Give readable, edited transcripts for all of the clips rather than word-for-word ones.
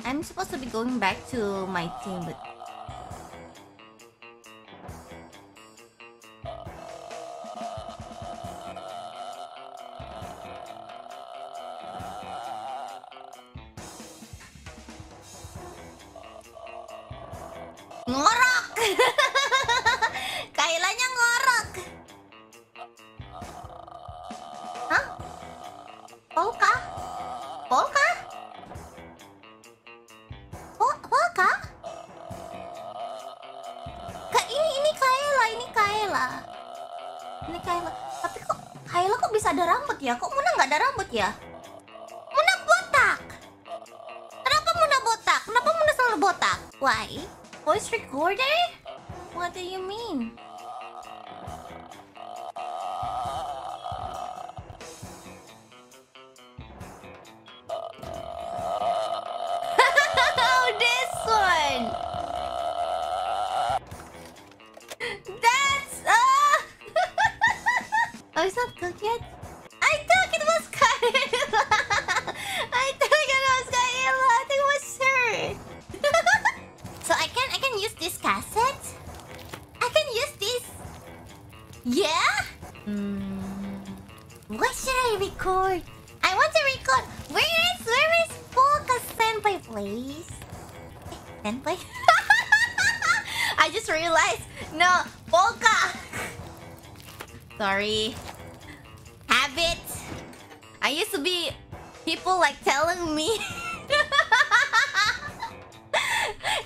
I'm supposed to be going back to my team, but ngorok. Kaelanya ngorok. Hah? Polka? Polka? Polka? Ini Kaela. Ini Kaela. Tapi kok Kaela kok bisa ada rambut ya? Kok Moona nggak ada rambut ya? Moona botak. Kenapa Moona botak? Kenapa Moona selalu botak? Why? Voice recorder? What do you mean? Oh, this one. That's Oh, it's not cooked yet. I thought it was Kaela. I think it was her. So I can use this cassette. I can use this. Yeah. What should I record? I want to record. Where is Polka Senpai, please? Senpai? I just realized. No, Polka. Sorry. Habit. I used to be people like telling me.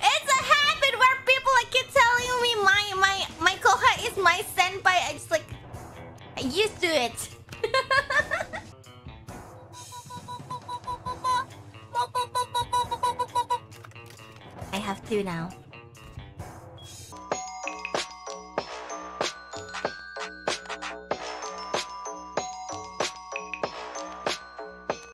It's a habit where people like keep telling me my koha is my senpai. I just like I used to it. I have two now.